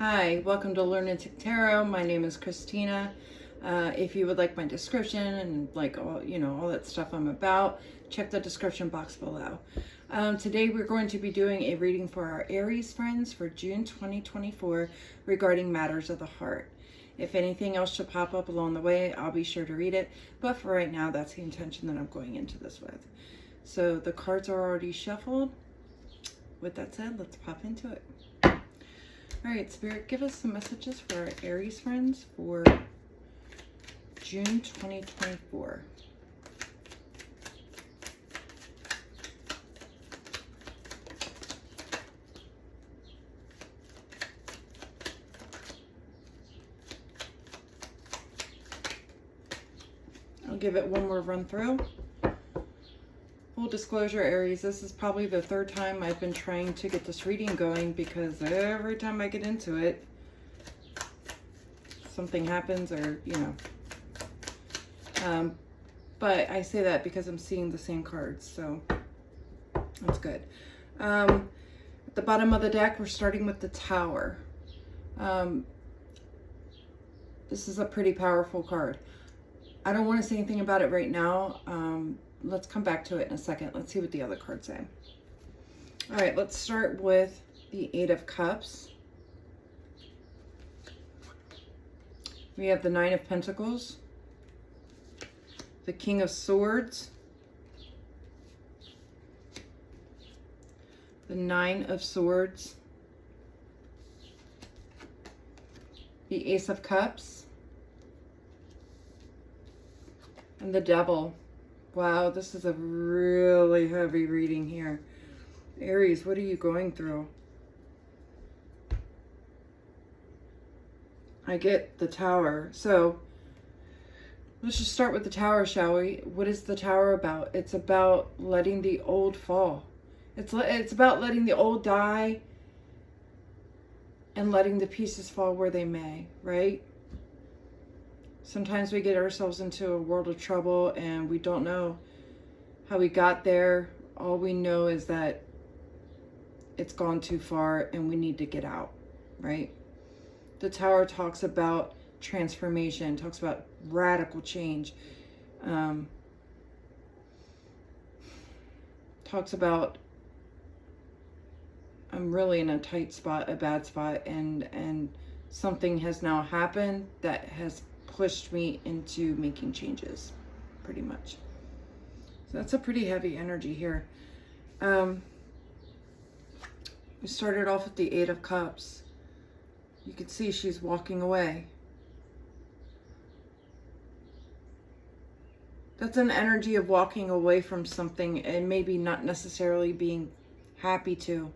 Hi, welcome to Lunatic Tarot. My name is Christina. If you would like my description and like all that stuff I'm about, check the description box below. Today we're going to be doing a reading for our Aries friends for June 2024 regarding matters of the heart. If anything else should pop up along the way, I'll be sure to read it. But for right now, that's the intention that I'm going into this with. So the cards are already shuffled. With that said, let's pop into it. All right, Spirit, give us some messages for our Aries friends for June 2024. I'll give it one more run through. Full disclosure, Aries, this is probably the third time I've been trying to get this reading going because every time I get into it, something happens or, but I say that because I'm seeing the same cards, so that's good. At the bottom of the deck, we're starting with the Tower. This is a pretty powerful card. I don't want to say anything about it right now. Let's come back to it in a second. Let's see what the other cards say. All right, let's start with the Eight of Cups. We have the Nine of Pentacles, the King of Swords, the Nine of Swords, the Ace of Cups, and the Devil. Wow, this is a really heavy reading here. Aries, what are you going through? I get the Tower. So let's just start with the Tower, shall we? What is the Tower about? It's about letting the old fall. It's about letting the old die and letting the pieces fall where they may, right? Sometimes we get ourselves into a world of trouble and we don't know how we got there. All we know is that it's gone too far and we need to get out, right? The Tower talks about transformation, talks about radical change, talks about I'm really in a tight spot, a bad spot, and something has now happened that has pushed me into making changes, pretty much. So that's a pretty heavy energy here. We started off with the Eight of Cups. You can see she's walking away. That's an energy of walking away from something and maybe not necessarily being happy to.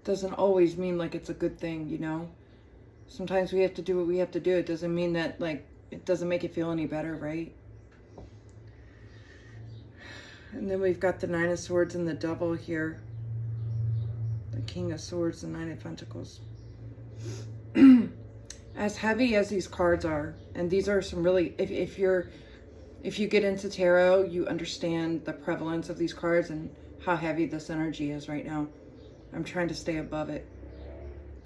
Doesn't always mean like it's a good thing, Sometimes we have to do what we have to do. It doesn't mean that it doesn't make it feel any better, right? And then we've got the Nine of Swords and the Devil here. The King of Swords and Nine of Pentacles. As heavy as these cards are, and these are some really, if you get into tarot, you understand the prevalence of these cards and how heavy this energy is right now. I'm trying to stay above it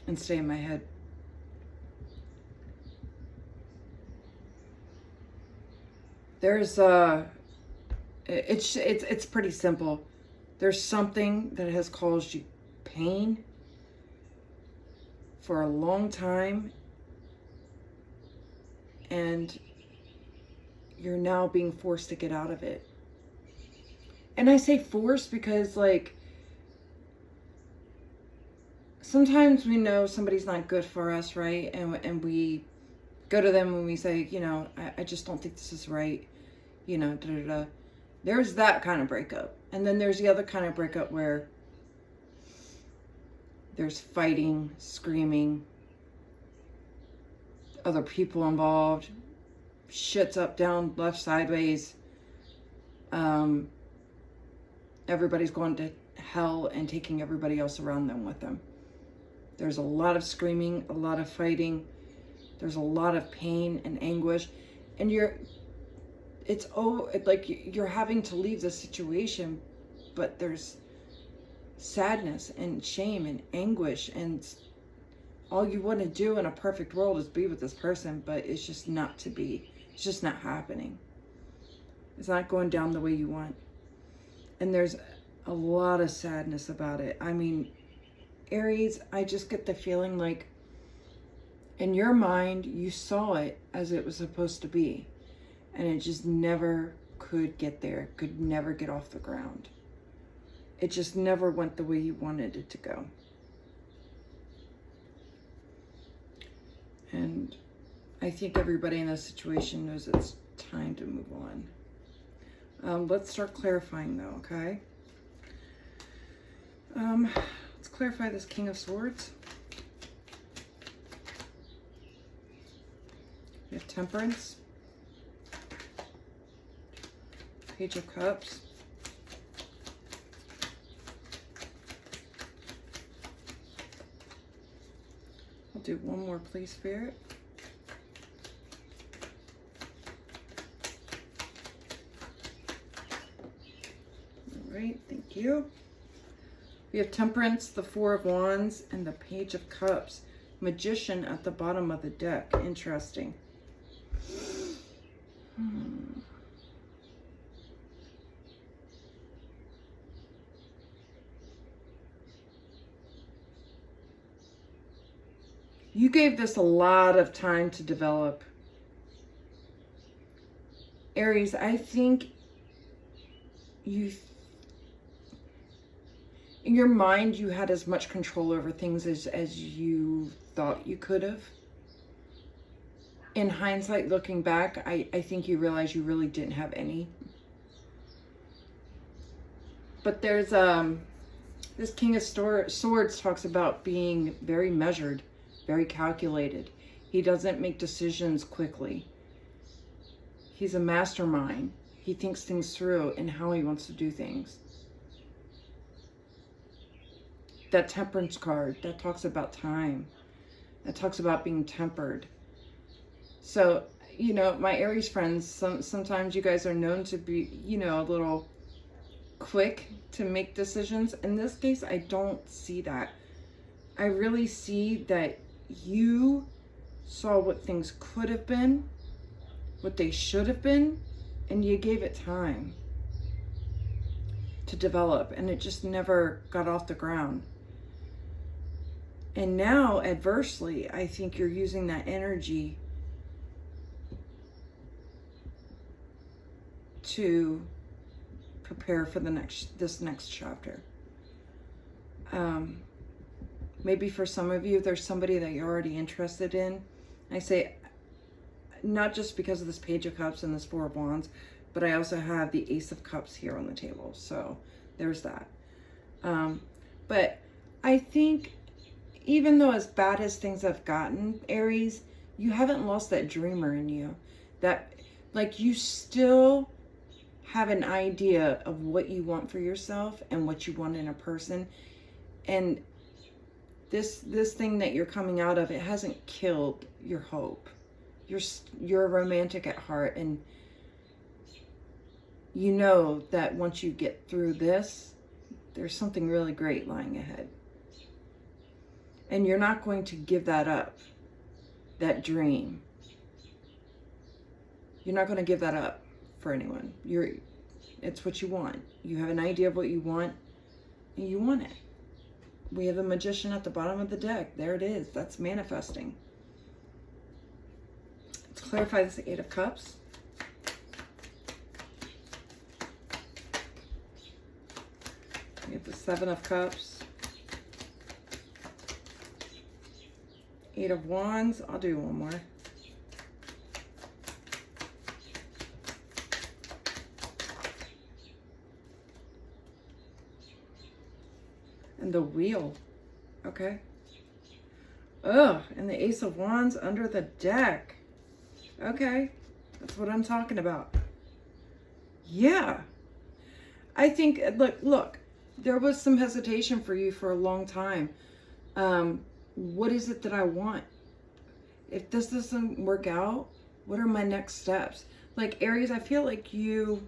and stay in my head. There's it's pretty simple. There's something that has caused you pain for a long time, and you're now being forced to get out of it. And I say forced because sometimes we know somebody's not good for us, right? And we go to them and we say, I just don't think this is right. There's that kind of breakup. And then there's the other kind of breakup where there's fighting, screaming, other people involved, shit's up, down, left, sideways. Everybody's going to hell and taking everybody else around them with them. There's a lot of screaming, a lot of fighting. There's a lot of pain and anguish. And you're having to leave the situation, but there's sadness and shame and anguish, and all you want to do in a perfect world is be with this person, but it's just not to be. It's just not happening. It's not going down the way you want. And there's a lot of sadness about it. I mean, Aries, I just get the feeling like in your mind, you saw it as it was supposed to be, and it just never could get there, could never get off the ground. It just never went the way you wanted it to go. And I think everybody in this situation knows it's time to move on. Let's start clarifying though, okay? Let's clarify this King of Swords. We have Temperance, Page of Cups, I'll do one more, please, Spirit. All right, thank you. We have Temperance, the Four of Wands, and the Page of Cups. Magician at the bottom of the deck. Interesting. You gave this a lot of time to develop. Aries, I think in your mind, you had as much control over things as you thought you could have. In hindsight, looking back, I think you realize you really didn't have any. But there's, this King of Swords talks about being very measured, very calculated. He doesn't make decisions quickly. He's a mastermind. He thinks things through and how he wants to do things. That Temperance card, that talks about time. That talks about being tempered. So, you know, my Aries friends, sometimes you guys are known to be, you know, a little quick to make decisions. In this case, I don't see that. I really see that you saw what things could have been, what they should have been, and you gave it time to develop, and it just never got off the ground. And now, adversely, I think you're using that energy to prepare for this next chapter. Maybe for some of you, there's somebody that you're already interested in. I say, not just because of this Page of Cups and this Four of Wands, but I also have the Ace of Cups here on the table. So there's that. But I think even though as bad as things have gotten, Aries, you haven't lost that dreamer in you. That, like, you still have an idea of what you want for yourself and what you want in a person. And this thing that you're coming out of, it hasn't killed your hope. You're a romantic at heart, and you know that once you get through this, there's something really great lying ahead. And you're not going to give that up, that dream. You're not going to give that up for anyone. It's what you want. You have an idea of what you want, and you want it. We have the Magician at the bottom of the deck. There it is. That's manifesting. Let's clarify this Eight of Cups. We have the Seven of Cups. Eight of Wands. I'll do one more. And the Wheel. Okay. Ugh, and the Ace of Wands under the deck. Okay, that's what I'm talking about. Yeah. I think, look, there was some hesitation for you for a long time. What is it that I want? If this doesn't work out, what are my next steps? Like, Aries, I feel like you've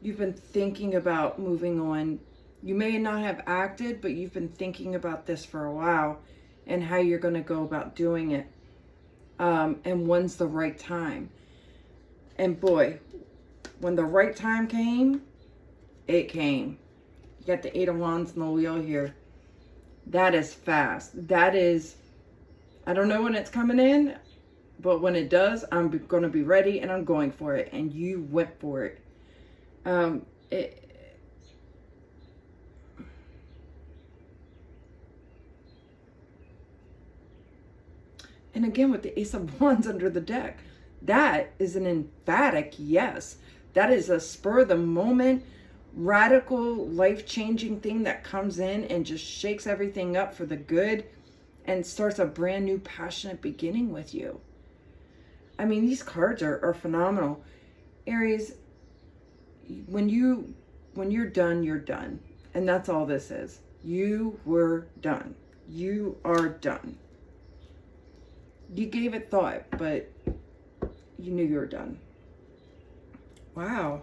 been thinking about moving on. You may not have acted, but you've been thinking about this for a while and how you're going to go about doing it. And when's the right time. And boy, when the right time came, it came. You got the 8 of Wands and the wheel here. That is fast. That is, I don't know when it's coming in, but when it does, I'm going to be ready and I'm going for it. And you went for it. And again, with the Ace of Wands under the deck, that is an emphatic yes. That is a spur of the moment, radical, life-changing thing that comes in and just shakes everything up for the good and starts a brand new passionate beginning with you. I mean, these cards are phenomenal. Aries, when you're done, you're done. And that's all this is. You were done. You are done. You gave it thought, but you knew you were done. Wow.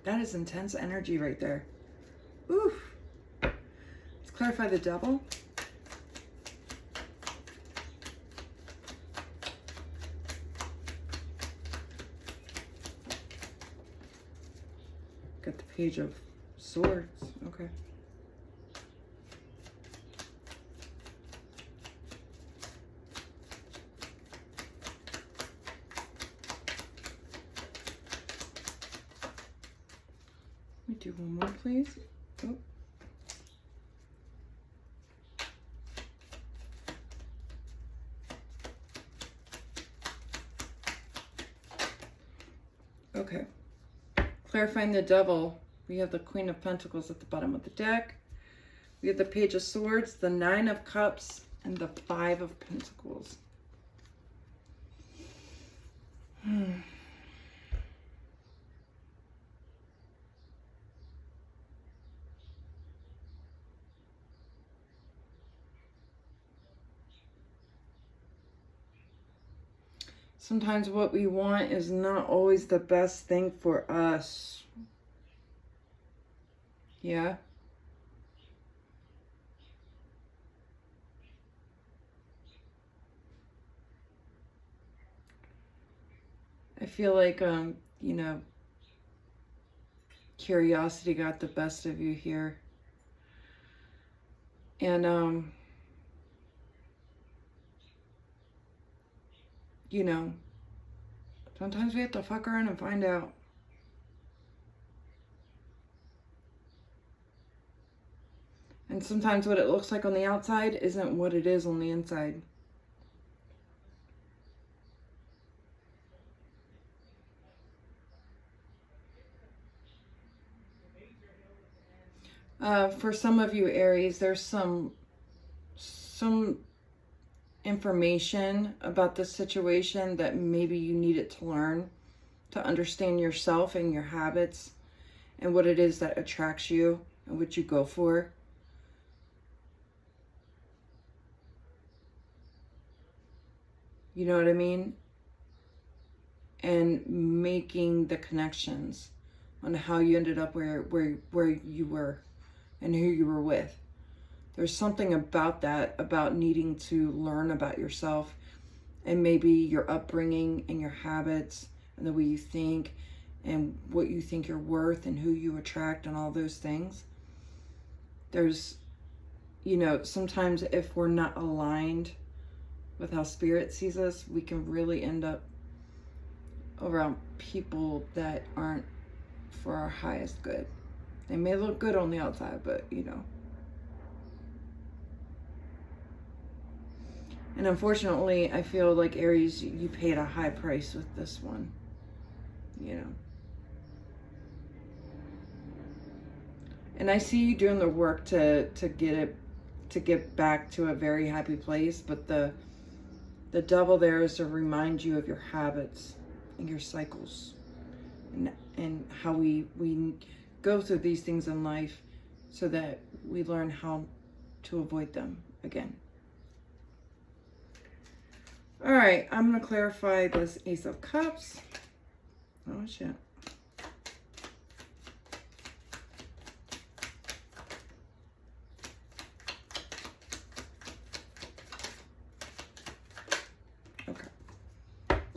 That is intense energy right there. Oof. Let's clarify the Devil. Got the Page of Swords. Okay. Let me do one more, please. Oh. Okay. Clarifying the Devil, we have the Queen of Pentacles at the bottom of the deck. We have the Page of Swords, the 9 of Cups, and the 5 of Pentacles. Sometimes what we want is not always the best thing for us. Yeah. I feel like, you know, curiosity got the best of you here. And, you know, sometimes we have to fuck around and find out. And sometimes what it looks like on the outside isn't what it is on the inside. For some of you, Aries, there's some information about this situation that maybe you needed to learn to understand yourself and your habits and what it is that attracts you and what you go for. You know what I mean? And making the connections on how you ended up where you were and who you were with. There's something about that, about needing to learn about yourself and maybe your upbringing and your habits and the way you think and what you think you're worth and who you attract and all those things. There's, you know, sometimes if we're not aligned with how Spirit sees us, we can really end up around people that aren't for our highest good. They may look good on the outside, but, you know. And unfortunately, I feel like, Aries, you paid a high price with this one. You know. And I see you doing the work to get back to a very happy place, but the Devil there is to remind you of your habits and your cycles and how we go through these things in life so that we learn how to avoid them again. All right, I'm going to clarify this Ace of Cups. Oh, shit.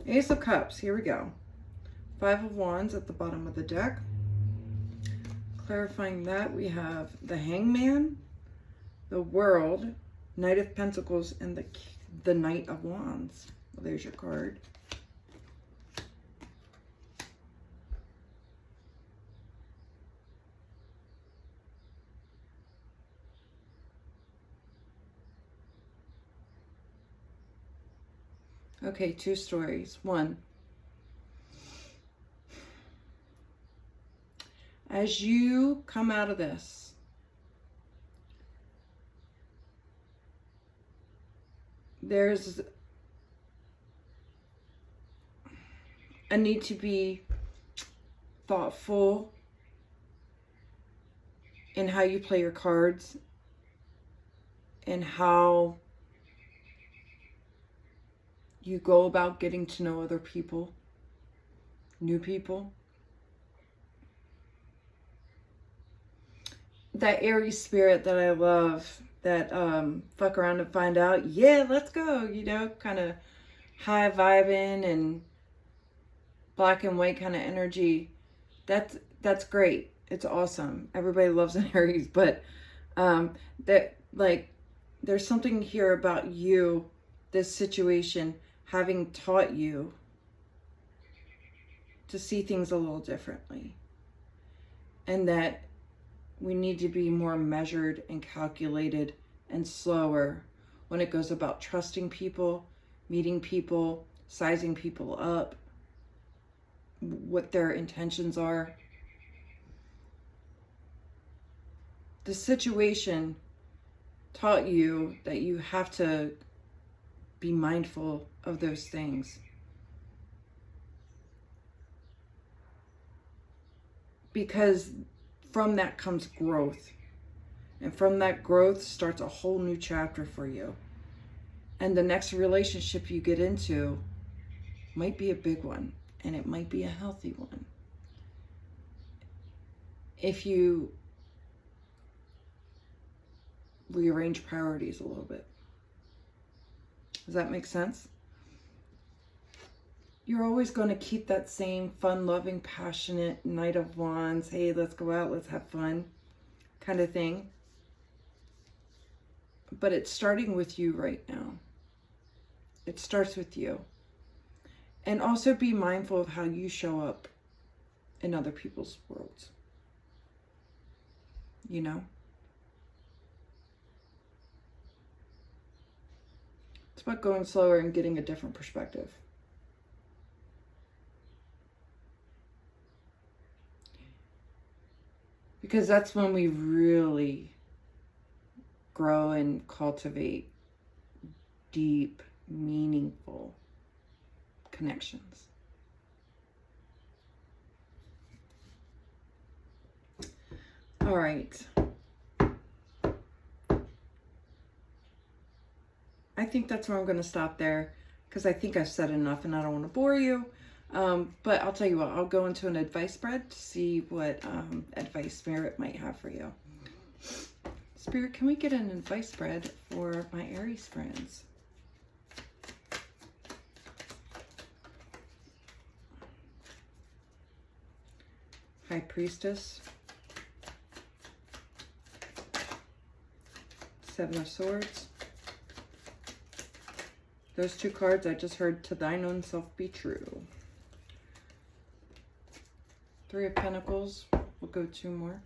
Ace of Cups, here we go. Five of Wands at the bottom of the deck. Clarifying that, we have the Hangman, the World, Knight of Pentacles, and the Knight of Wands. Well, there's your card. Okay, two stories. One, as you come out of this, there's a need to be thoughtful in how you play your cards and how you go about getting to know other people, new people. That Aries spirit that I love, that fuck around and find out, yeah, let's go, you know, kind of high vibing and black and white kind of energy. That's great. It's awesome. Everybody loves an Aries, but that, like, there's something here about you, this situation, having taught you to see things a little differently, and that we need to be more measured and calculated and slower when it goes about trusting people, meeting people, sizing people up, what their intentions are. The situation taught you that you have to be mindful of those things, because from that comes growth, and from that growth starts a whole new chapter for you. And the next relationship you get into might be a big one, and it might be a healthy one if you rearrange priorities a little bit. Does that make sense? You're always going to keep that same fun-loving, passionate Knight of Wands, hey, let's go out, let's have fun kind of thing. But it's starting with you right now. It starts with you. And also be mindful of how you show up in other people's worlds. You know? It's about going slower and getting a different perspective. Because that's when we really grow and cultivate deep, meaningful connections. All right. I think that's where I'm going to stop there, because I think I've said enough and I don't want to bore you. But I'll tell you what, I'll go into an advice spread to see what advice Spirit might have for you. Spirit, can we get an advice spread for my Aries friends? High Priestess. Seven of Swords. Those two cards I just heard, to thine own self be true. Three of Pentacles. We'll go two more.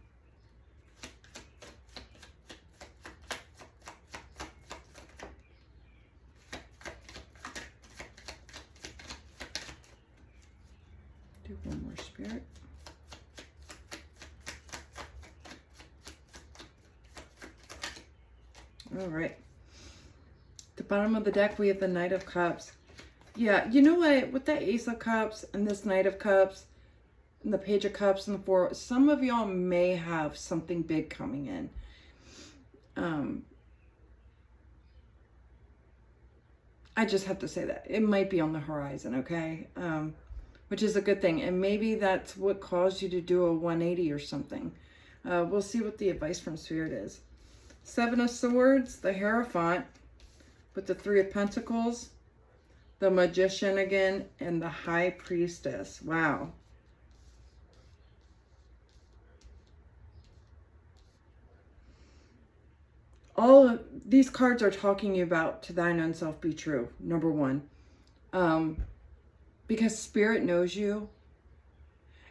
Do one more, Spirit. All right. The bottom of the deck, we have the Knight of Cups. Yeah, you know what? With that Ace of Cups and this Knight of Cups and the Page of Cups and the Four, some of y'all may have something big coming in. I just have to say that. It might be on the horizon, okay? Which is a good thing. And maybe that's what caused you to do a 180 or something. We'll see what the advice from Spirit is. Seven of Swords, the Hierophant, with the Three of Pentacles, the Magician again, and the High Priestess. Wow. All of these cards are talking about to thine own self be true, number one. Because Spirit knows you.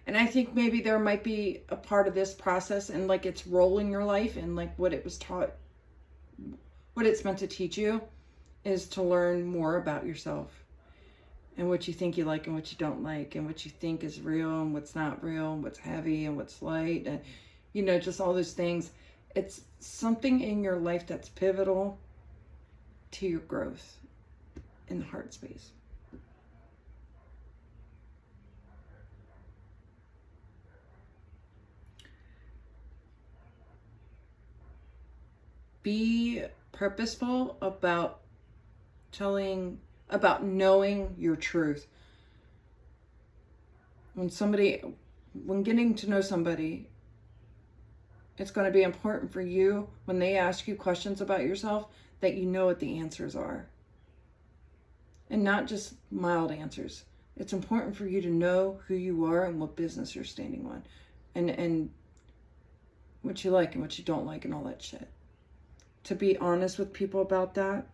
And I think maybe there might be a part of this process and like it's rolling your life and like what it was taught, what it's meant to teach you is to learn more about yourself and what you think you like and what you don't like and what you think is real and what's not real and what's heavy and what's light and, you know, just all those things. It's something in your life that's pivotal to your growth in the heart space. Be purposeful about knowing your truth. When getting to know somebody, it's going to be important for you when they ask you questions about yourself that you know what the answers are. And not just mild answers. It's important for you to know who you are and what business you're standing on. And what you like and what you don't like and all that shit. To be honest with people about that.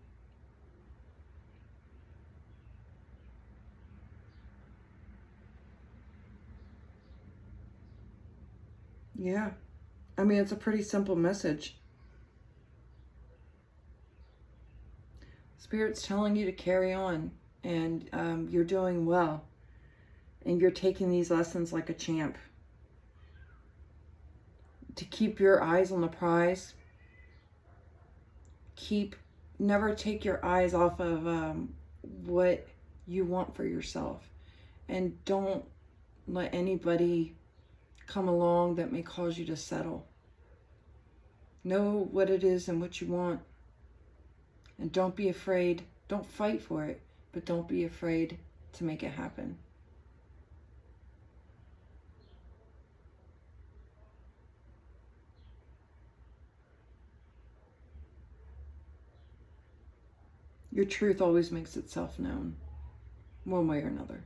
Yeah. I mean, it's a pretty simple message. Spirit's telling you to carry on, and you're doing well, and you're taking these lessons like a champ. To keep your eyes on the prize. Never take your eyes off of what you want for yourself, and don't let anybody come along that may cause you to settle. Know what it is and what you want. And don't be afraid. Don't fight for it, but don't be afraid to make it happen. Your truth always makes itself known, one way or another.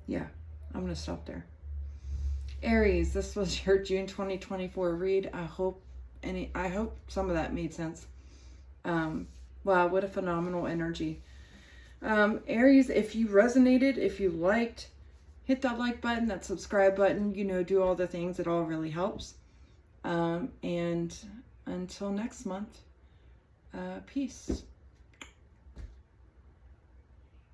Yeah, I'm going to stop there. Aries, this was your June 2024 read. I hope some of that made sense. Wow, what a phenomenal energy. Aries, if you resonated, if you liked, hit that like button, that subscribe button, you know, do all the things. It all really helps. And until next month, peace.